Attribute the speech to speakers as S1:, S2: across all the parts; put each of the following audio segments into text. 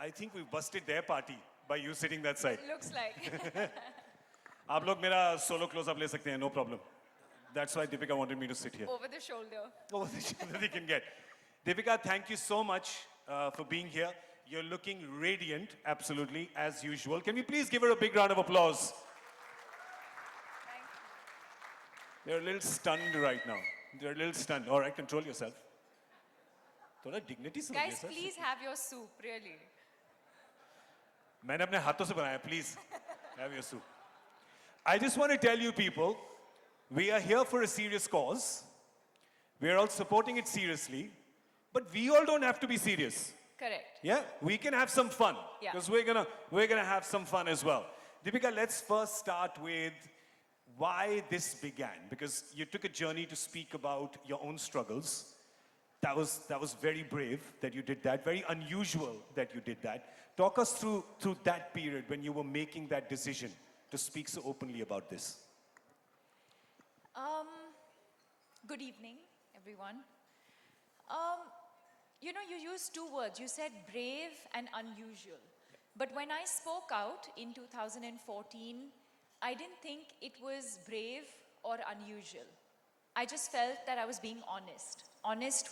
S1: I think we've busted their party by you sitting that side.
S2: It looks like.
S1: आप लोग मेरा solo close-up ले सकते हैं, no problem. That's why Deepika wanted me to sit here.
S2: Over the shoulder.
S1: Over the shoulder they can get. Deepika, thank you so much for being here. You're looking radiant, absolutely, as usual. Can we please give her a big round of applause?
S2: Thank you.
S1: They're a little stunned right now. They're a little stunned. All right, control yourself. थोड़ा dignity से
S2: Guys,
S1: रहिए, sir.
S2: please have your soup, really.
S1: मैंने अपने हाथों से बनाया. Please have your soup. I just want to tell you people, we are here for a serious cause. We are all supporting it seriously, but we all don't have to be serious.
S2: Correct.
S1: Yeah, we can have some fun
S2: Yeah.
S1: because we're gonna have some fun as well. Deepika, let's first start with why this began, because you took a journey to speak about your own struggles. That was very brave that you did that. Very unusual that you did that. Talk us through that period when you were making that decision to speak so openly about this.
S2: Good evening, everyone. You know, you used two words. You said brave and unusual. But when I spoke out in 2014, I didn't think it was brave or unusual. I just felt that I was being honest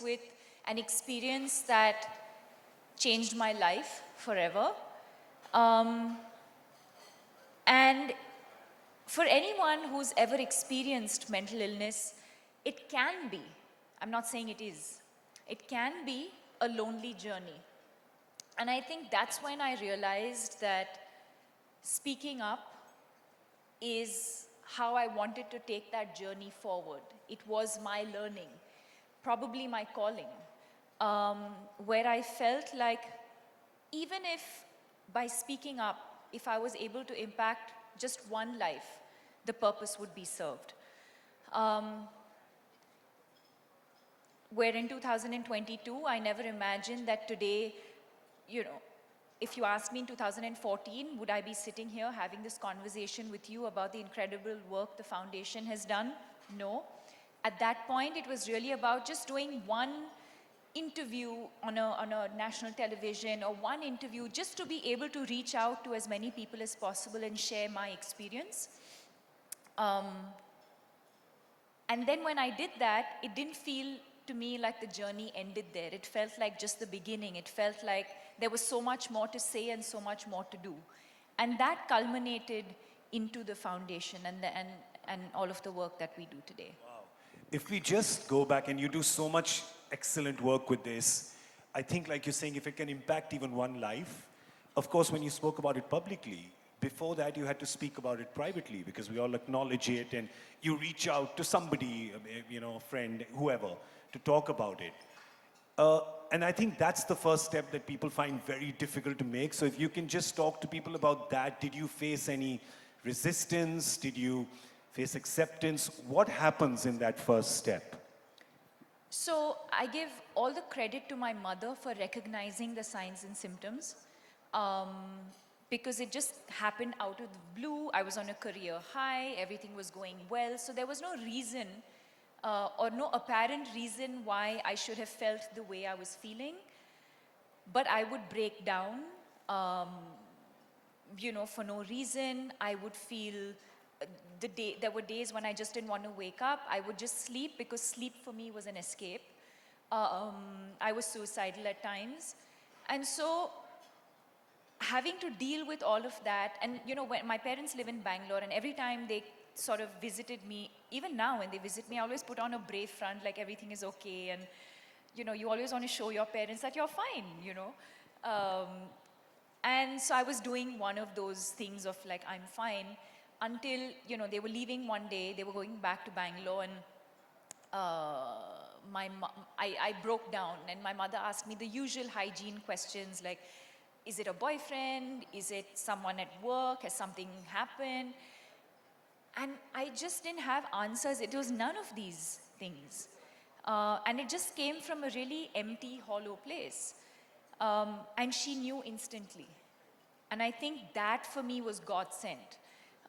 S2: with an experience that changed my life forever. And for anyone who's ever experienced mental illness, it can be, I'm not saying it is, it can be a lonely journey. And I think that's when I realized that speaking up is how I wanted to take that journey forward. It was my learning, probably my calling, where I felt like even if by speaking up, if I was able to impact just one life, the purpose would be served. Where in 2022, I never imagined that today, you know, if you asked me in 2014, would I be sitting here having this conversation with you about the incredible work the foundation has done? No. At that point, it was really about just doing one interview on a national television or one interview just to be able to reach out to as many people as possible and share my experience. And then when I did that, it didn't feel to me like the journey ended there. It felt like just the beginning. It felt like there was so much more to say and so much more to do. And that culminated into the foundation and all of the work that we do today.
S1: Wow. If we just go back, and you do so much excellent work with this, I think like you're saying, if it can impact even one life, of course, when you spoke about it publicly, before that you had to speak about it privately because we all acknowledge it and you reach out to somebody, you know, a friend, whoever, to talk about it. And I think that's the first step that people find very difficult to make. So if you can just talk to people about that, did you face any resistance? Did you face acceptance? What happens in that first step?
S2: So I give all the credit to my mother for recognizing the signs and symptoms. Because it just happened out of the blue. I was on a career high, everything was going well, so there was no reason or no apparent reason why I should have felt the way I was feeling. But I would break down, you know, for no reason. I would feel, there were days when I just didn't want to wake up. I would just sleep because sleep for me was an escape. I was suicidal at times. And so, having to deal with all of that, and you know, when my parents live in Bangalore, and every time they sort of visited me, even now when they visit me, I always put on a brave front, like everything is okay, and you know, you always want to show your parents that you're fine, you know. And so I was doing one of those things of like, I'm fine, until, you know, they were leaving one day, they were going back to Bangalore, and I broke down, and my mother asked me the usual hygiene questions like, is it a boyfriend? Is it someone at work? Has something happened? And I just didn't have answers. It was none of these things. And it just came from a really empty, hollow place. And she knew instantly. And I think that for me was God sent.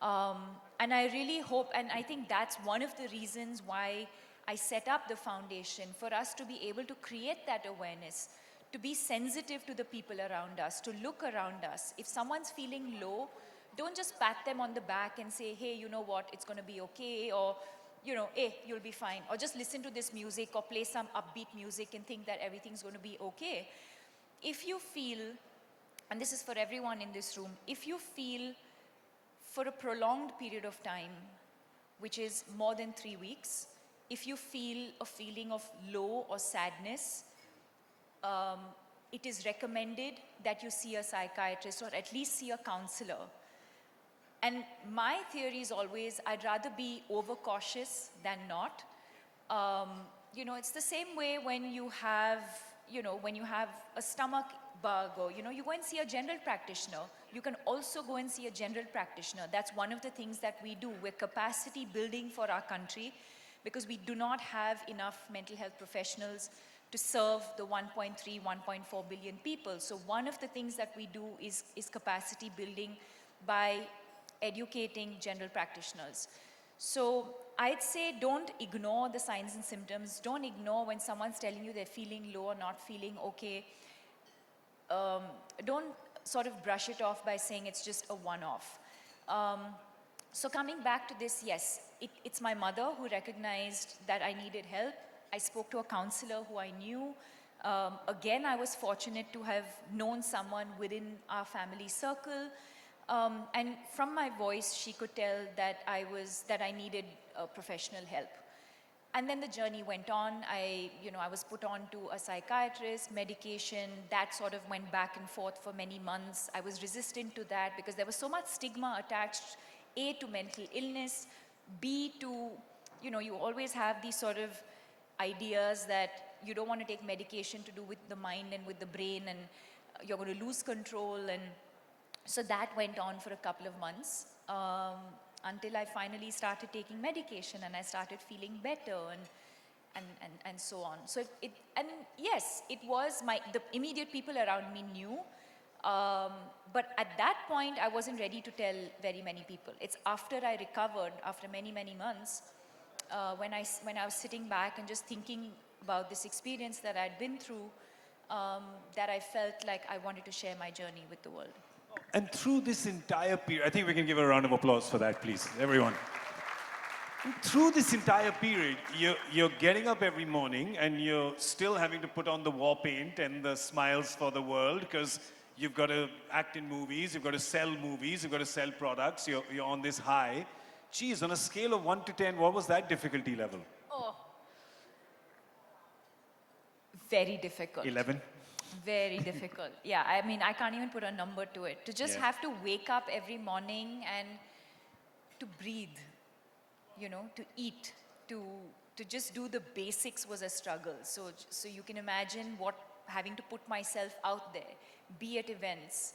S2: And I really hope, and I think that's one of the reasons why I set up the foundation, for us to be able to create that awareness, to be sensitive to the people around us, to look around us. If someone's feeling low, don't just pat them on the back and say, hey, you know what, it's going to be okay, or, you know, hey, you'll be fine. Or just listen to this music or play some upbeat music and think that everything's going to be okay. If you feel, and this is for everyone in this room, if you feel for a prolonged period of time, which is more than 3 weeks, if you feel a feeling of low or sadness, it is recommended that you see a psychiatrist or at least see a counselor. And my theory is always, I'd rather be overcautious than not. You know, it's the same way when you have, you know, when you have a stomach bug, or, you know, you go and see a general practitioner. You can also go and see a general practitioner. That's one of the things that we do. We're capacity building for our country because we do not have enough mental health professionals to serve the 1.3, 1.4 billion people. So one of the things that we do is capacity building by educating general practitioners. So I'd say don't ignore the signs and symptoms. Don't ignore when someone's telling you they're feeling low or not feeling okay. Don't sort of brush it off by saying it's just a one-off. So coming back to this, yes, it's my mother who recognized that I needed help. I spoke to a counselor who I knew. Again, I was fortunate to have known someone within our family circle. And from my voice, she could tell that I needed professional help. And then the journey went on. I was put on to a psychiatrist, medication. That sort of went back and forth for many months. I was resistant to that because there was so much stigma attached, A, to mental illness, B, to, you always have these sort of ideas that you don't want to take medication to do with the mind and with the brain, and you're going to lose control. And so that went on for a couple of months. Until I finally started taking medication and I started feeling better and so on. So yes, it was the immediate people around me knew, but at that point I wasn't ready to tell very many people. It's after I recovered, after many, many months, when I was sitting back and just thinking about this experience that I'd been through, that I felt like I wanted to share my journey with the world.
S1: And through this entire period, I think we can give a round of applause for that, please, everyone. Through this entire period, you're getting up every morning and you're still having to put on the war paint and the smiles for the world because you've got to act in movies, you've got to sell movies, you've got to sell products, you're on this high. Geez, on a scale of 1 to 10, what was that difficulty level?
S2: Oh, very difficult.
S1: 11?
S2: Very difficult. Yeah, I mean, I can't even put a number to it. To just have to wake up every morning and to breathe, to eat, to just do the basics was a struggle. So you can imagine having to put myself out there, be at events,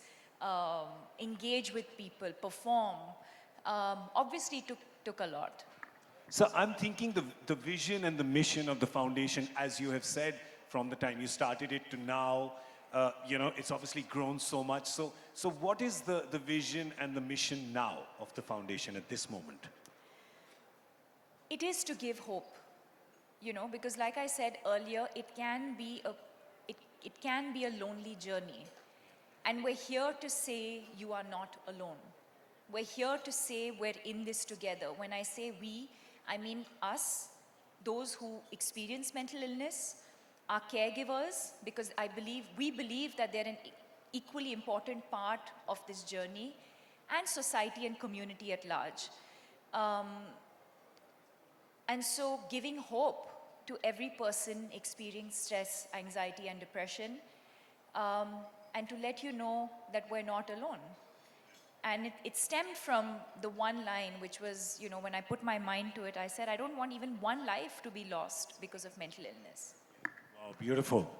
S2: engage with people, perform. Obviously took a lot.
S1: So I'm thinking the vision and the mission of the foundation, as you have said, from the time you started it to now, it's obviously grown so much. So what is the vision and the mission now of the foundation at this moment?
S2: It is to give hope, because like I said earlier, it can be a lonely journey. And we're here to say you are not alone. We're here to say we're in this together. When I say we, I mean us, those who experience mental illness, our caregivers, because we believe that they're an equally important part of this journey, and society and community at large. And so giving hope to every person experiencing stress, anxiety, and depression, and to let you know that we're not alone. And it stemmed from the one line, which was, when I put my mind to it, I said, I don't want even one life to be lost because of mental illness.
S1: Wow, beautiful.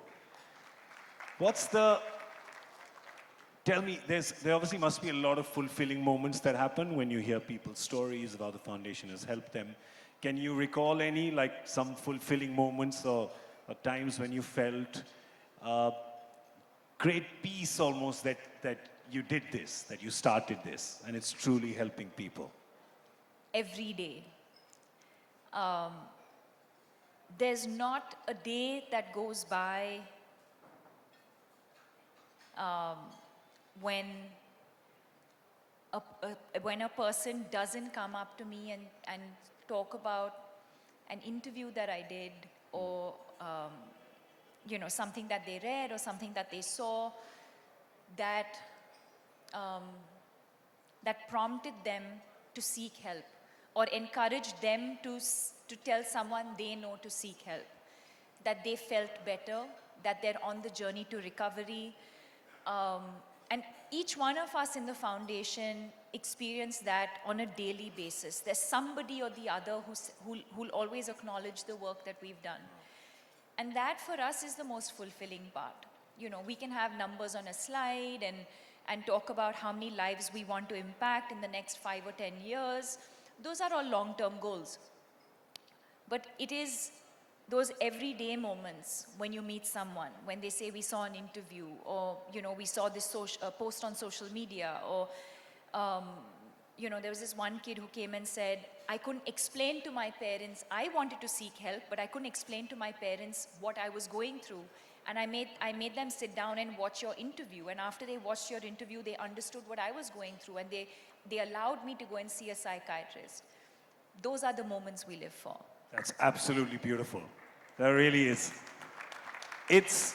S1: Tell me, there obviously must be a lot of fulfilling moments that happen when you hear people's stories about the foundation has helped them. Can you recall any, like some fulfilling moments or times when you felt great peace almost that you did this, that you started this, and it's truly helping people?
S2: Every day. There's not a day that goes by when when a person doesn't come up to me and talk about an interview that I did or something that they read or something that they saw that that prompted them to seek help or encouraged them to tell someone they know to seek help, that they felt better, that they're on the journey to recovery. And each one of us in the foundation experience that on a daily basis. There's somebody or the other who'll always acknowledge the work that we've done. And that for us is the most fulfilling part. We can have numbers on a slide and talk about how many lives we want to impact in the next 5 or 10 years. Those are all long-term goals. But it is those everyday moments when you meet someone, when they say we saw an interview or, we saw this post on social media or, there was this one kid who came and said, I couldn't explain to my parents, I wanted to seek help, but I couldn't explain to my parents what I was going through. And I made them sit down and watch your interview. And after they watched your interview, they understood what I was going through and they allowed me to go and see a psychiatrist. Those are the moments we live for.
S1: That's absolutely beautiful. That really is. It's